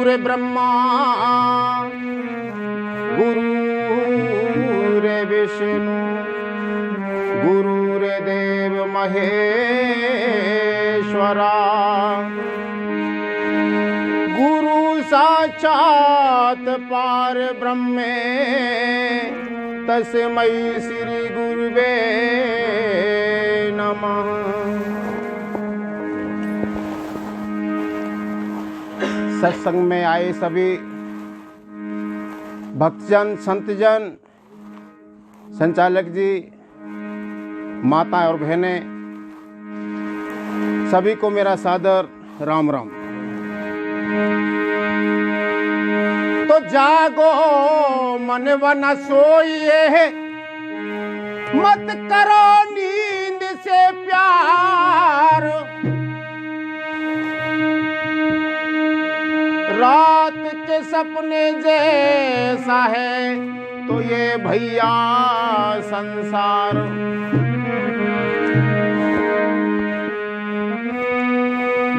गुरुरे ब्रह्मा गुरुरे विष्णु गुरुरे देव महेश्वरा गुरु साक्षात पार ब्रह्मे तस्मै श्री गुरुवे नमः। सत्संग में आए सभी भक्तजन, संतजन, संचालक जी, माता और बहनें, सभी को मेरा सादर राम राम। तो जागो मन वन सोइए, मत करो नींद से प्यार। रात के सपने जैसा है तो ये भैया संसार।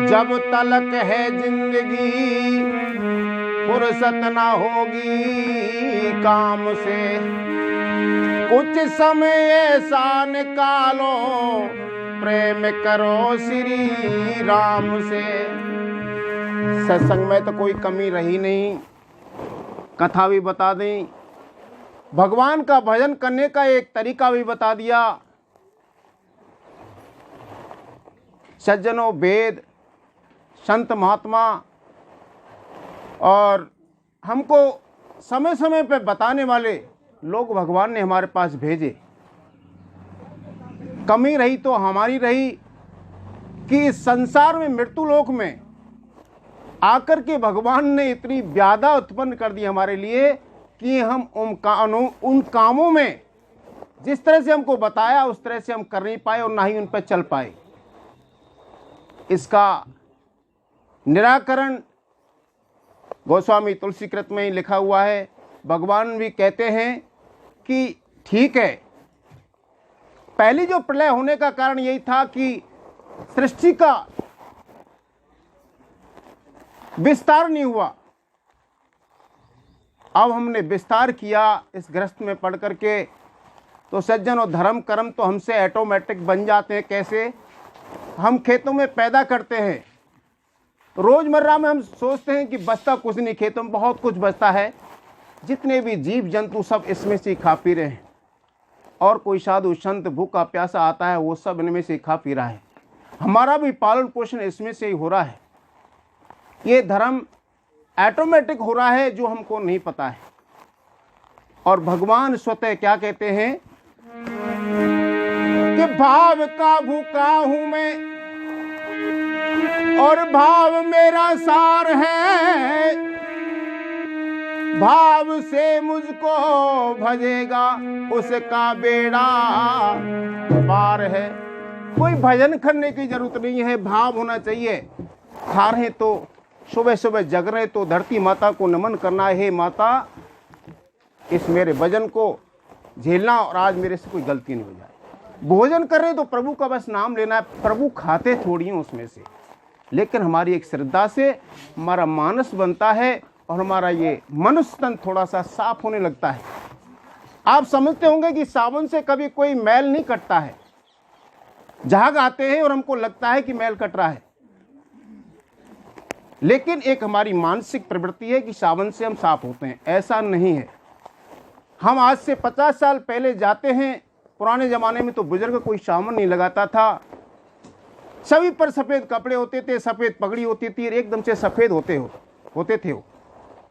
जब तलक है जिंदगी फुर्सत ना होगी काम से, कुछ समय ऐसा निकालो प्रेम करो श्री राम से। सत्संग में तो कोई कमी रही नहीं, कथा भी बता दें, भगवान का भजन करने का एक तरीका भी बता दिया। सज्जनों, वेद, संत महात्मा और हमको समय समय पर बताने वाले लोग भगवान ने हमारे पास भेजे। कमी रही तो हमारी रही कि इस संसार में, मृत्यु लोक में आकर के भगवान ने इतनी व्याधा उत्पन्न कर दी हमारे लिए कि हम उन कामों में जिस तरह से हमको बताया उस तरह से हम कर नहीं पाए और ना ही उन पर चल पाए। इसका निराकरण गोस्वामी तुलसीकृत में ही लिखा हुआ है। भगवान भी कहते हैं कि ठीक है, पहली जो प्रलय होने का कारण यही था कि सृष्टि का विस्तार नहीं हुआ। अब हमने विस्तार किया इस ग्रस्त में पढ़ करके, तो सज्जन और धर्म कर्म तो हमसे ऑटोमेटिक बन जाते हैं। कैसे? हम खेतों में पैदा करते हैं, रोजमर्रा में हम सोचते हैं कि बचता कुछ नहीं, खेतों में बहुत कुछ बचता है। जितने भी जीव जंतु सब इसमें से खा पी रहे हैं, और कोई साधु संत भूखा प्यासा आता है वो सब इनमें से खा पी रहा है। हमारा भी पालन पोषण इसमें से ही हो रहा है। ये धर्म ऑटोमेटिक हो रहा है जो हमको नहीं पता है। और भगवान स्वतः क्या कहते हैं कि भाव का भूखा हूं मैं और भाव मेरा सार है, भाव से मुझको भजेगा उसका बेड़ा पार है। कोई भजन करने की जरूरत नहीं है, भाव होना चाहिए। खा रहे तो सुबह सुबह जग रहे तो धरती माता को नमन करना है, हे माता इस मेरे भजन को झेलना और आज मेरे से कोई गलती नहीं हो जाए। भोजन कर रहे तो प्रभु का बस नाम लेना है। प्रभु खाते थोड़ी हैं उसमें से, लेकिन हमारी एक श्रद्धा से हमारा मानस बनता है और हमारा ये मनुष्य तन थोड़ा सा साफ होने लगता है। आप समझते होंगे कि साबुन से कभी कोई मैल नहीं कटता है। झाग आते हैं और हमको लगता है कि मैल कट रहा है, लेकिन एक हमारी मानसिक प्रवृत्ति है कि साबुन से हम साफ होते हैं। ऐसा नहीं है। हम आज से 50 साल पहले जाते हैं, पुराने ज़माने में तो बुजुर्ग कोई साबुन नहीं लगाता था। सभी पर सफ़ेद कपड़े होते थे, सफ़ेद पगड़ी होती थी, एकदम से सफ़ेद होते थे। वो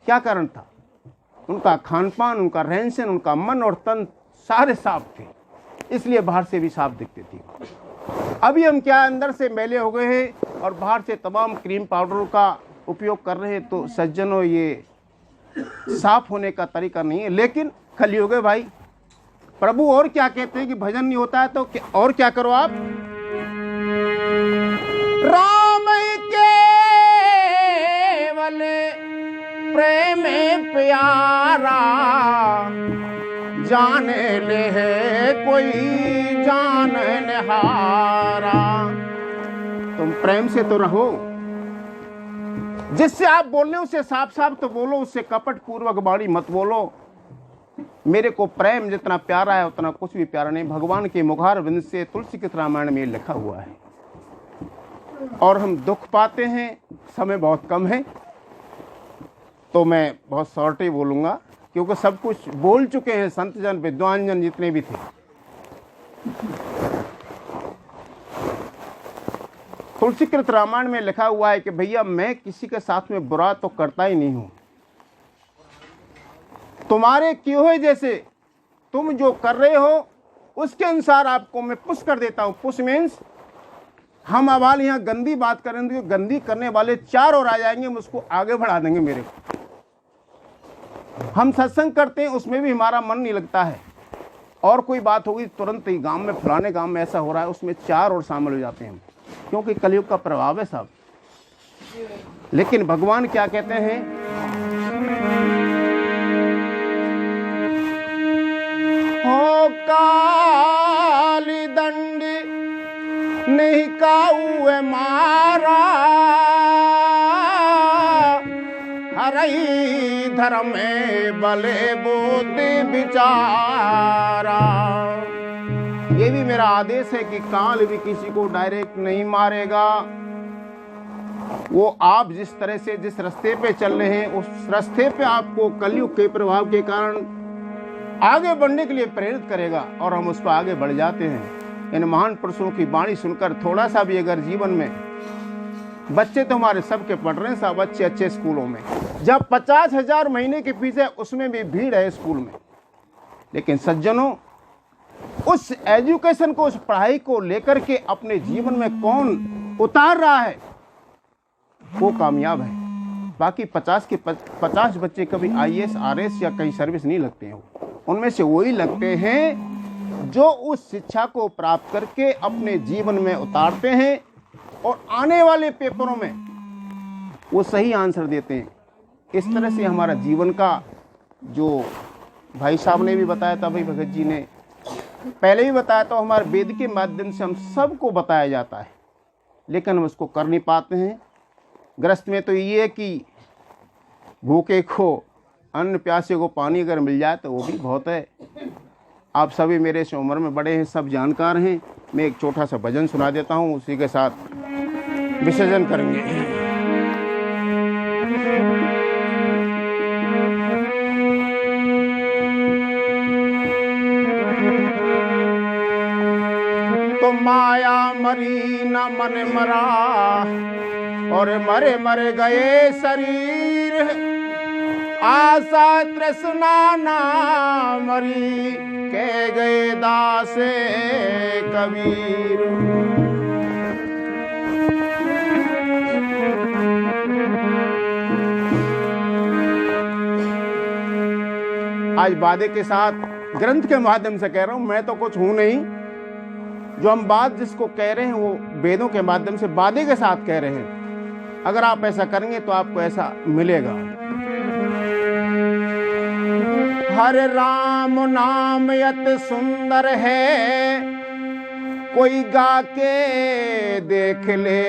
क्या कारण था? उनका खान पान, उनका रहन सहन, उनका मन और तन सारे साफ थे, इसलिए बाहर से भी साफ दिखते थे। अभी हम क्या अंदर से मैले हो गए हैं और बाहर से तमाम क्रीम पाउडरों का उपयोग कर रहे हैं। तो सज्जनों, ये साफ होने का तरीका नहीं है। लेकिन कलयुग है भाई। प्रभु और क्या कहते हैं कि भजन नहीं होता है तो और क्या करो आप? राम केवल प्रेम प्यारा, जाने ले है कोई जान नहारा। तुम प्रेम से तो रहो, जिससे आप बोलने उसे साफ साफ तो बोलो, उससे कपट पूर्वक वाणी मत बोलो। मेरे को प्रेम जितना प्यारा है उतना कुछ भी प्यारा नहीं। भगवान के मुखार बिंद से तुलसीकृत रामायण में लिखा हुआ है। और हम दुख पाते हैं, समय बहुत कम है तो मैं बहुत शॉर्ट ही बोलूँगा, क्योंकि सब कुछ बोल चुके हैं संत जन, विद्वान जन जितने भी थे। तुलसीकृत रामायण में लिखा हुआ है कि भैया मैं किसी के साथ में बुरा तो करता ही नहीं हूं। तुम्हारे किए हुए जैसे तुम जो कर रहे हो उसके अनुसार आपको मैं पुश कर देता हूं। पुश मीन्स हम अवाल यहाँ गंदी बात करेंगे, गंदी करने वाले 4 और आ जाएंगे, हम उसको आगे बढ़ा देंगे। मेरे को हम सत्संग करते हैं उसमें भी हमारा मन नहीं लगता है, और कोई बात होगी तुरंत ही गांव में फलाने गांव में ऐसा हो रहा है, उसमें 4 और शामिल हो जाते हैं, क्योंकि कलयुग का प्रभाव है साहब। लेकिन भगवान क्या कहते हैं, हो काली दंड नहीं काऊ मारा, हरई धर्म बले बुद्धि विचारा। ये भी मेरा आदेश है कि काल भी किसी को डायरेक्ट नहीं मारेगा। वो आप जिस तरह से जिस रास्ते पे चल रहे हैं उस रास्ते पे आपको कलयुग के प्रभाव के कारण आगे बढ़ने के लिए प्रेरित करेगा, और हम उस पर आगे बढ़ जाते हैं। इन महान पुरुषों की वाणी सुनकर थोड़ा सा भी अगर जीवन में, बच्चे तो हमारे सबके पढ़ रहे हैं साहब अच्छे अच्छे स्कूलों में, जब 50,000 महीने की फीस है उसमें भी भीड़ है स्कूल में, लेकिन सज्जनों उस एजुकेशन को, उस पढ़ाई को लेकर के अपने जीवन में कौन उतार रहा है वो कामयाब है। बाकी 50 बच्चे कभी IAS RS या कहीं सर्विस नहीं लगते हैं, उनमें से वही लगते हैं जो उस शिक्षा को प्राप्त करके अपने जीवन में उतारते हैं और आने वाले पेपरों में वो सही आंसर देते हैं। इस तरह से हमारा जीवन का, जो भाई साहब ने भी बताया था, भाई भगत जी ने पहले भी बताया था, हमारे वेद के माध्यम से हम सबको बताया जाता है, लेकिन हम उसको कर नहीं पाते हैं। ग्रस्त में तो ये है कि भूखे को अन्न, प्यासे को पानी अगर मिल जाए तो वो भी बहुत है। आप सभी मेरे से उम्र में बड़े हैं, सब जानकार हैं। मैं एक छोटा सा भजन सुना देता हूँ, उसी के साथ विसर्जन करेंगे। तो माया मरी न मन मरा, और मरे मरे गए शरीर, आशा तृष्णा ना मरी, कह गए दासे कबीर। आज वादे के साथ ग्रंथ के माध्यम से कह रहा हूं, मैं तो कुछ हूं नहीं। जो हम बात जिसको कह रहे हैं वो वेदों के माध्यम से वादे के साथ कह रहे हैं। अगर आप ऐसा करेंगे तो आपको ऐसा मिलेगा। हर राम नाम यत सुंदर है, कोई गा के देख ले।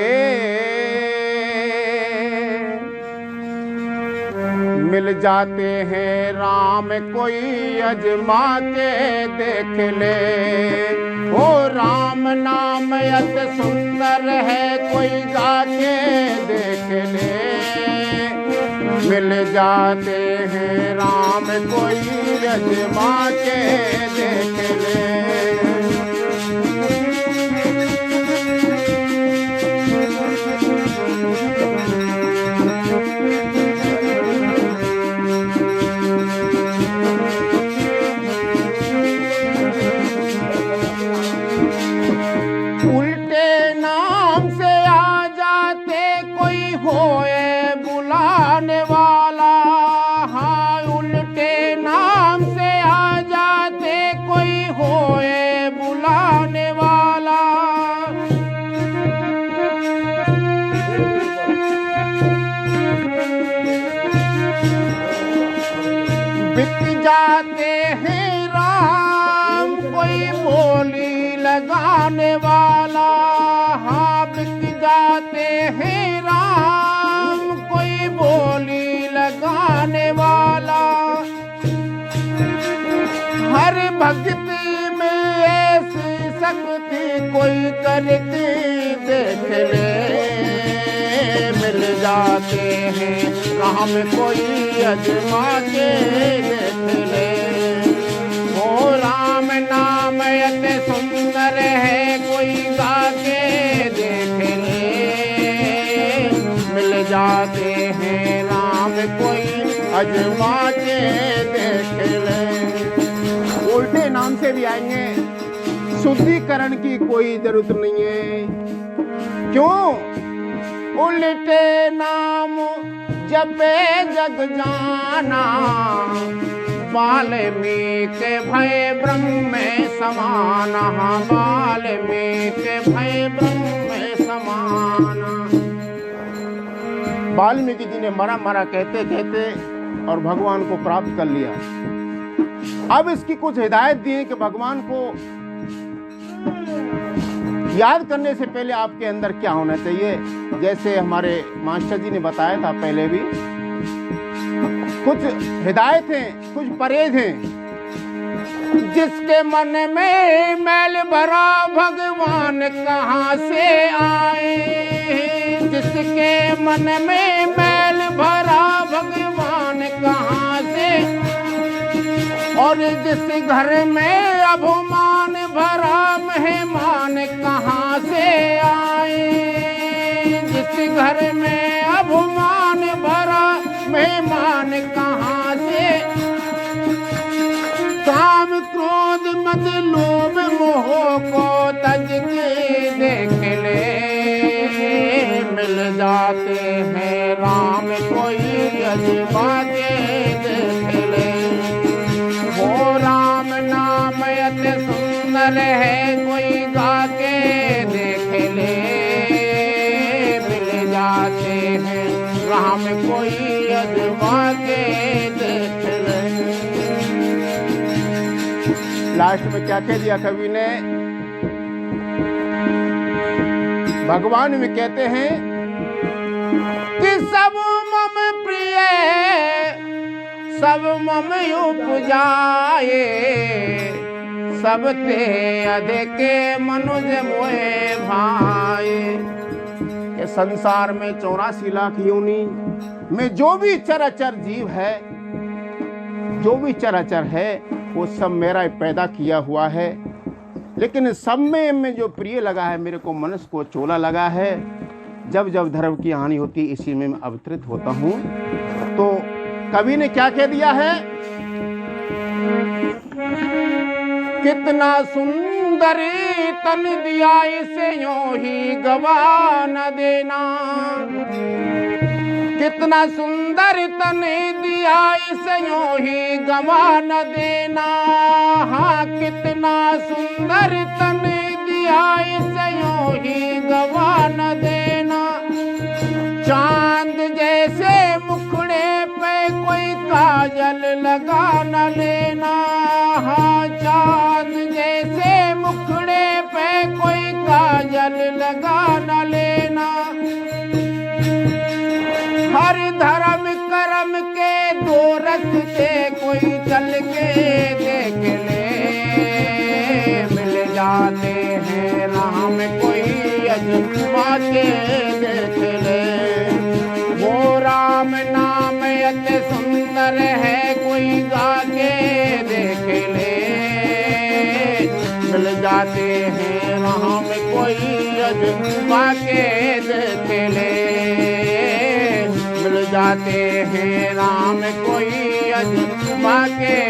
मिल जाते हैं राम कोई अजमा के देख ले। ओ राम नाम यत सुंदर है, कोई गा के देख ले। मिल जाते हैं राम कोई अजमा के देख ले। उल्टे नाम से आ जाते कोई होए बुलाने वाला। हाँ, उल्टे नाम से आ जाते कोई होए बुलाने वाला। बिक जाते हैं राम कोई बोली लगाने वाला। हाँ, बिक जाते हैं राम कोई भक्ति में ऐसी शक्ति कोई करके देख ले, मिल जाते हैं राह में कोई अजमा के देख ले। ओ राम नाम अति सुंदर है कोई गा के देख ले, मिल जाते हैं राम कोई अजमा के देख ले। उल्टे नाम से भी आएंगे, शुद्धिकरण की कोई जरूरत नहीं है। क्यों? उल्टे नाम जपे जग जाना, वाल्मीकि भय ब्रह्म में समाना, वाल्मीकि भय ब्रह्म में समाना। वाल्मीकि जी ने मरा मरा कहते कहते और भगवान को प्राप्त कर लिया। अब इसकी कुछ हिदायत दी है कि भगवान को याद करने से पहले आपके अंदर क्या होना चाहिए। जैसे हमारे मास्टर जी ने बताया था पहले भी, कुछ हिदायत हैं, कुछ परहेज हैं। जिसके मन में मैल भरा भगवान कहाँ से आए, जिसके मन में मैल भरा भगवान कहाँ से, और जिस घर में अभिमान भरा मेहमान कहाँ से आए, जिस घर में अभिमान भरा मेहमान कहाँ से। काम क्रोध मद लोभ मोह को तज के देख ले, मिल जाते हैं राम कोई अजमा के देख ले। वो राम नाम अति सुंदर है कोई गा के देख ले, मिल जाते हैं राम कोई अजमा के देख ले। लास्ट में क्या कह दिया कवि ने? भगवान भी कहते हैं कि सब मम प्रिय सब मम उपजाए, सब ते अधिक मनुज मोए भाई। ये संसार में 84 लाख योनि में जो भी चराचर जीव है, जो भी चराचर है, वो सब मेरा पैदा किया हुआ है। लेकिन सब में जो प्रिय लगा है, मेरे को मनुष्य को चोला लगा है। जब जब धर्म की हानि होती इसी में मैं अवतरित होता हूँ। तो कवि ने क्या कह दिया है? कितना सुंदर तन दिया इसे यूं ही गवा न देना, कितना सुंदर तन दिया इसे यूं ही गवा न देना। हाँ, कितना सुंदर तन दिया इसे यूं ही गवा न देना। चांद जैसे मुखड़े पे कोई काजल लगा न लेना। हाँ, चांद जैसे मुखड़े पे कोई काजल लगा न लेना। हर धर्म कर्म के दो रस्ते कोई चल के देख ले, मिल जाते हैं राम कोई अजमा के देख ले। वो राम नाम अति सुंदर है कोई गा के देख ले, मिल जाते हैं राम कोई अजमा के देख ले, मिल जाते हैं राम कोई अजमा के